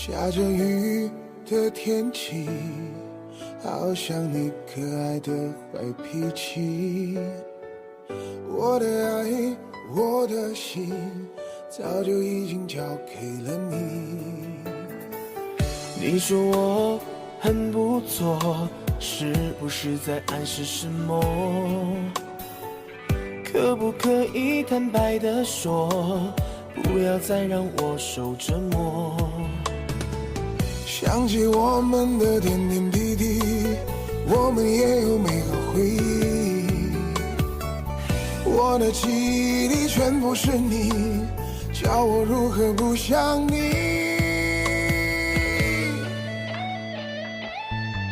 下着雨的天气，好像你可爱的坏脾气。我的爱，我的心，早就已经交给了你。你说我很不错，是不是在暗示什么？可不可以坦白地说，不要再让我受折磨？想起我们的点点滴滴，我们也有美好回忆。我的记忆里全部是你，叫我如何不想你。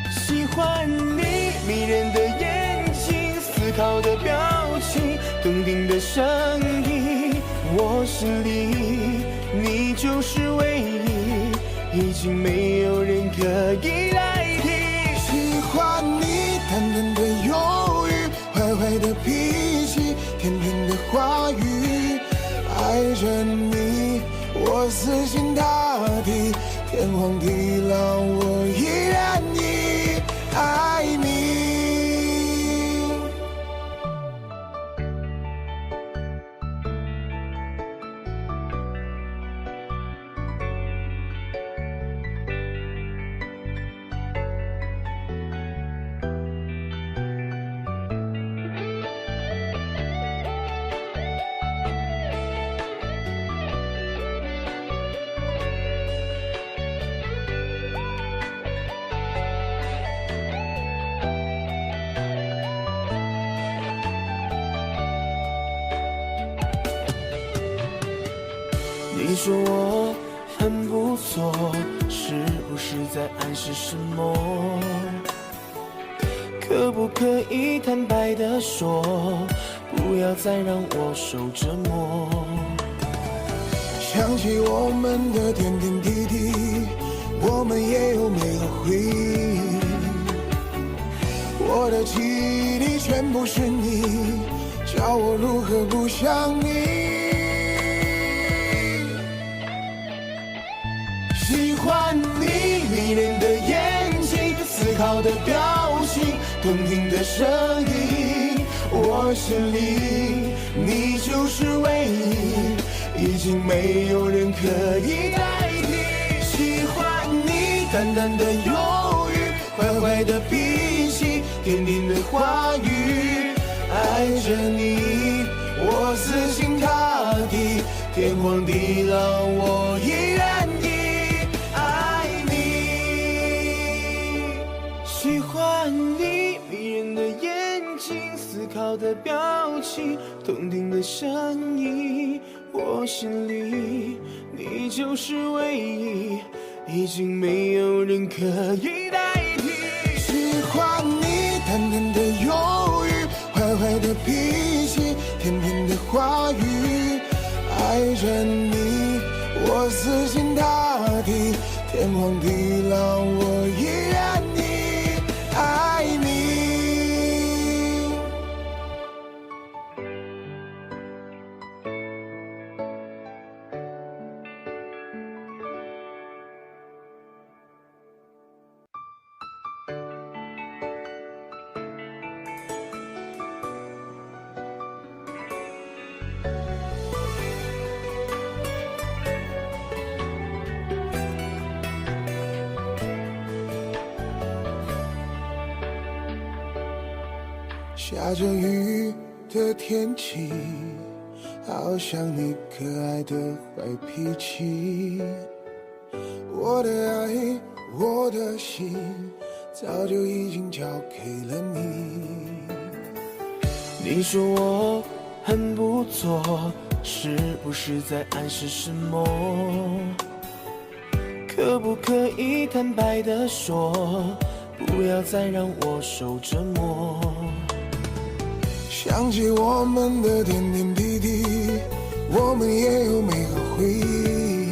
喜欢你迷人的眼睛，思考的表情，笃定的声音，我心里你就是唯一，已经没有人可以代替。喜欢你淡淡的忧郁，坏坏的脾气，甜甜的话语，爱着你我死心塌地，天荒地老我依然你爱你。你说我很不错，是不是在暗示什么？可不可以坦白地说，不要再让我受折磨？想起我们的点点滴滴，我们也有美好回忆。我的记忆里全部是你，叫我如何不想你。喜欢你迷人的眼睛，思考的表情，动听的声音，我心里你就是唯一，已经没有人可以代替。喜欢你淡淡的忧郁，坏坏的脾气，甜甜的话语，爱着你我死心塌地，天荒地老我依然喜欢你迷人的眼睛，思考的表情，动听的声音，我心里你就是唯一，已经没有人可以代替。喜欢你淡淡的忧郁，坏坏的脾气，甜甜的话语，爱着你我死心塌地，天荒地老我依然你爱你。下着雨的天气，好像你可爱的坏脾气。我的爱，我的心，早就已经交给了你。你说我很不错，是不是在暗示什么？可不可以坦白地说，不要再让我受折磨？想起我们的点点滴滴，我们也有美好回忆。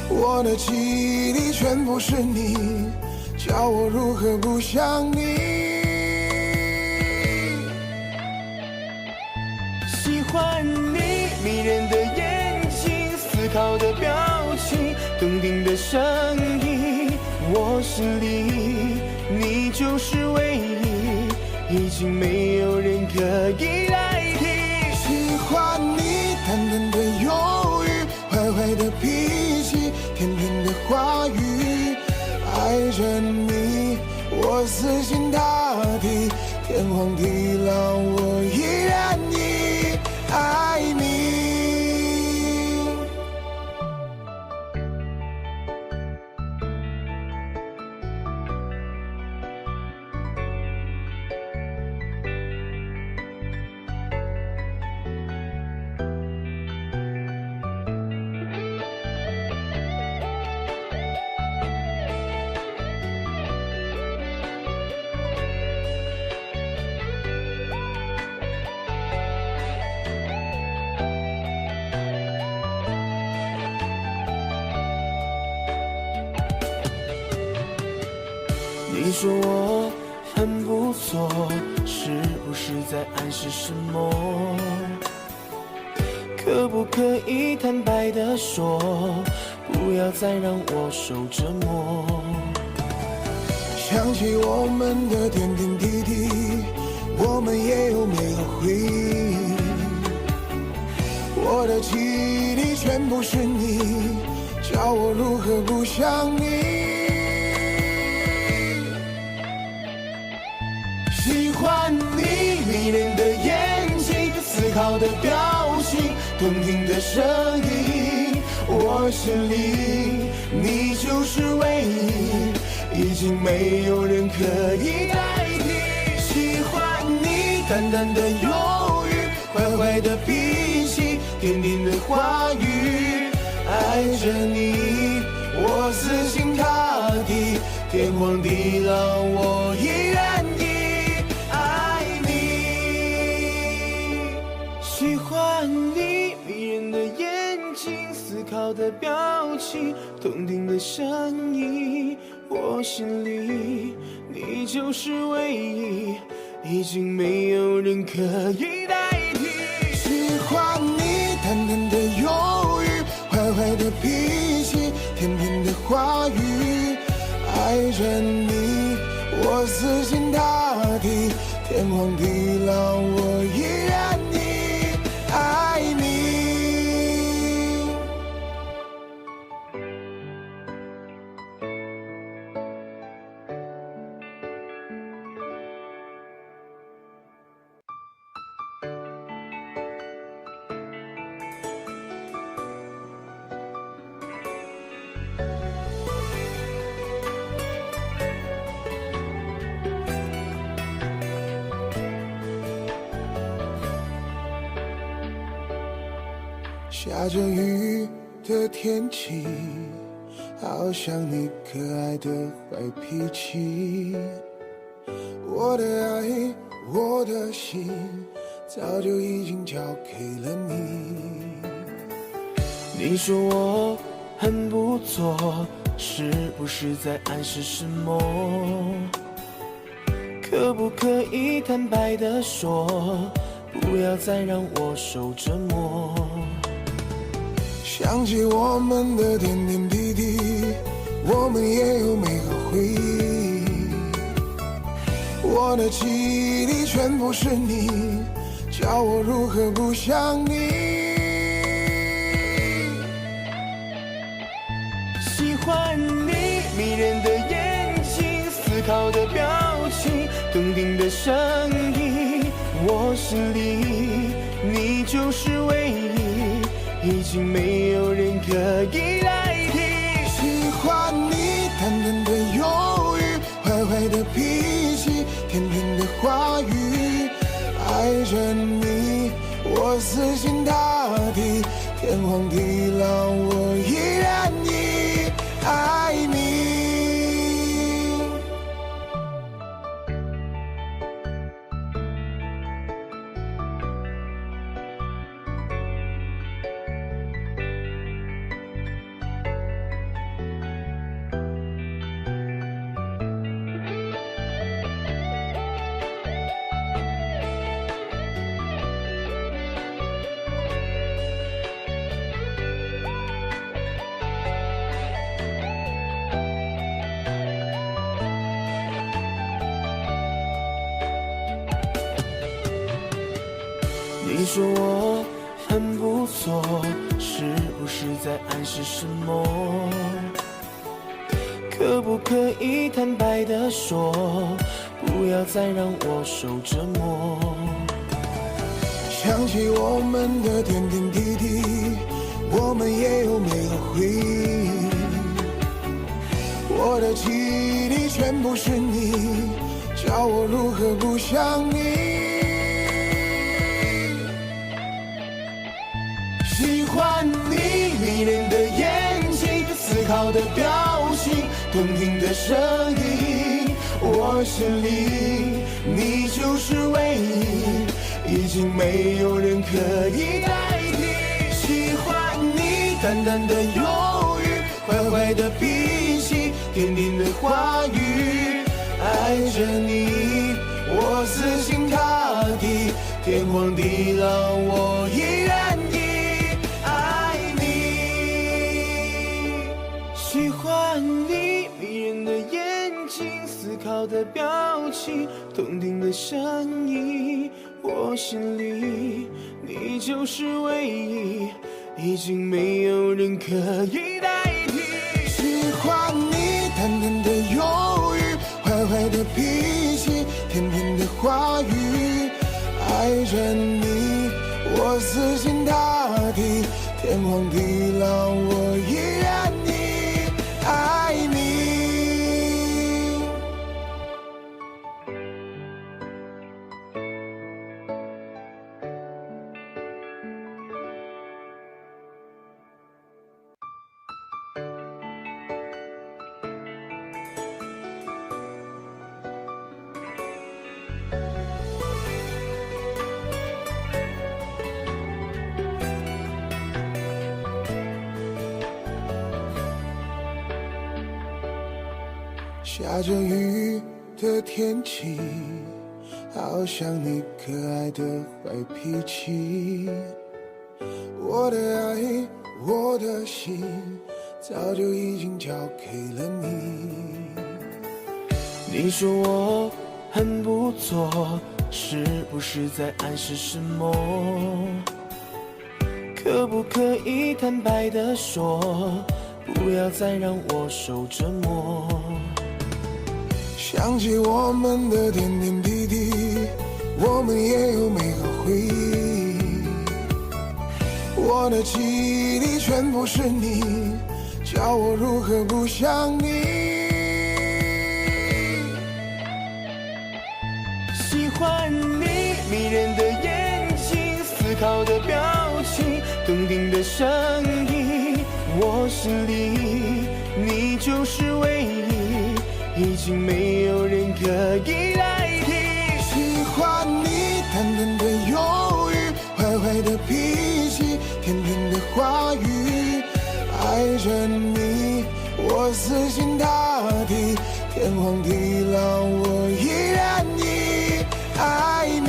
我的记忆里全部是你，叫我如何不想你。喜欢你迷人的眼睛，思考的表情，笃定的声音，我心里你就是唯一，已经没有人可以代替。喜欢你淡淡的忧郁，坏坏的脾气，甜甜的话语，爱着你我死心塌地，天荒地老我依然你爱你。你说我很不错，是不是在暗示什么？可不可以坦白地说，不要再让我受折磨？想起我们的点点滴滴，我们也有美好回忆。我的记忆里全部是你，叫我如何不想你。喜欢你迷人的眼睛，思考的表情，动听的声音，我心里你就是唯一，已经没有人可以代替。喜欢你淡淡的忧郁，坏坏的脾气，甜甜的话语，爱着你我死心塌地，天荒地老我依然喜欢你迷人的眼睛，思考的表情，动听的声音，我心里你就是唯一，已经没有人可以代替。喜欢你淡淡的忧郁，坏坏的脾气，甜甜的话语，爱着你我死心塌地，天荒地老我依然爱你。下着雨的天气，好像你可爱的坏脾气。我的爱，我的心，早就已经交给了你。你说我很不错，是不是在暗示什么？可不可以坦白地说，不要再让我受折磨？想起我们的点点滴滴，我们也有美好回忆。我的记忆里全部是你，叫我如何不想你。喜欢你迷人的眼睛，思考的表情，笃定的声音，我心里你就是唯一，已经没有人可以代替。喜欢你淡淡的忧郁，坏坏的脾气，甜甜的话语，爱着你我死心塌地，天荒地老我依然爱你。说我很不错，是不是在暗示什么？可不可以坦白地说，不要再让我受折磨？想起我们的点点滴滴，我们也有美好回忆。我的记忆里全部是你，叫我如何不想你？喜欢你迷人的眼睛，思考的表情，动听的声音，我心里你就是唯一，已经没有人可以代替。喜欢你淡淡的忧郁，坏坏的脾气，甜甜的话语，爱着你我死心塌地，天荒地老我依然爱你。喜欢你迷人的眼睛，思考的表情，动听的声音，我心里你就是唯一，已经没有人可以代替。喜欢你淡淡的忧郁，坏坏的脾气，甜甜的话语，爱着你我死心塌地，天荒地老我依然爱你。下着雨的天气，好像你可爱的坏脾气。我的爱，我的心，早就已经交给了你。你说我很不错，是不是在暗示什么？可不可以坦白地说，不要再让我受折磨？想起我们的点点滴滴，我们也有美好回忆。我的记忆里全部是你，叫我如何不想你？喜欢你迷人的眼睛，思考的表情，动听的声音，我心里你就是唯一，已经没有人可以代替。喜欢你淡淡的忧郁，坏坏的脾气，甜甜的话语，爱着你我死心塌地，天荒地老我依然爱你。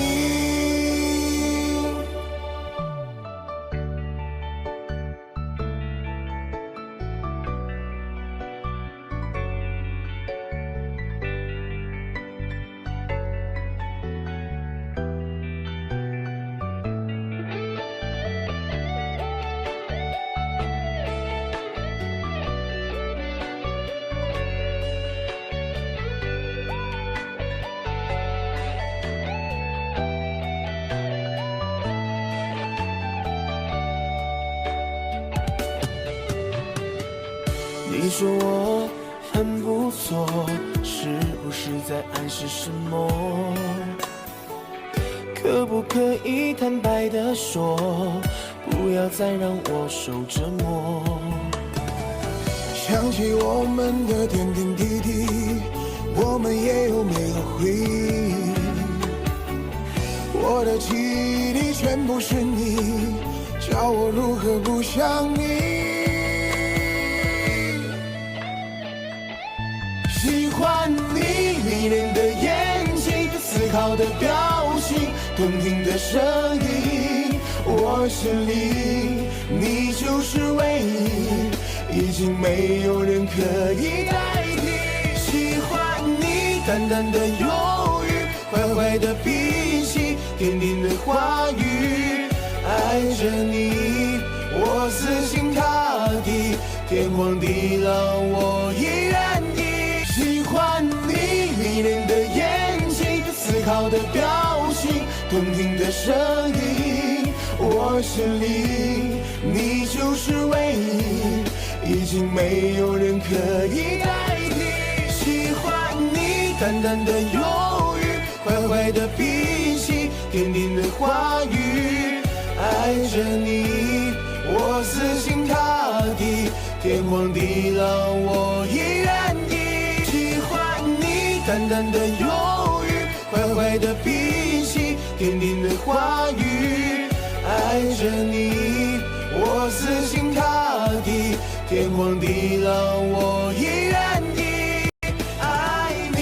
你说我很不错，是不是在暗示什么？可不可以坦白地说，不要再让我受折磨？想起我们的点点滴滴，我们也有美好回忆。我的记忆里全部是你，叫我如何不想你？喜欢你迷人的眼睛，思考的表情，动听的声音，我心里你就是唯一，已经没有人可以代替。喜欢你淡淡的忧郁，坏坏的脾气，甜甜的话语，爱着你，我死心塌地，天荒地老我依然意。喜欢你迷人的眼睛，思考的表情，动听的声音，我心里你就是唯一，已经没有人可以代替。喜欢你淡淡的忧郁，坏坏的脾气，甜甜的话语，爱着你，我死心塌地，天荒地老我依然意。喜欢你淡淡的忧郁，坏坏的脾气，甜甜的话语，爱着你，我死心塌地，天荒地老我依然意爱你。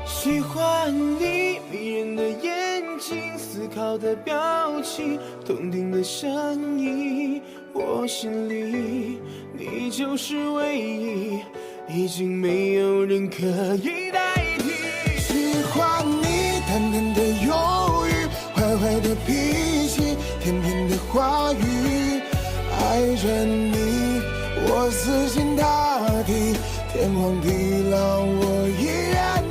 喜欢你迷人的眼睛，思考的表情，动听的声音，我心里你就是唯一，已经没有人可以代替。喜欢你淡淡的忧郁，坏坏的脾气，甜甜的话语，爱着你，我死心塌地，天荒地老我依然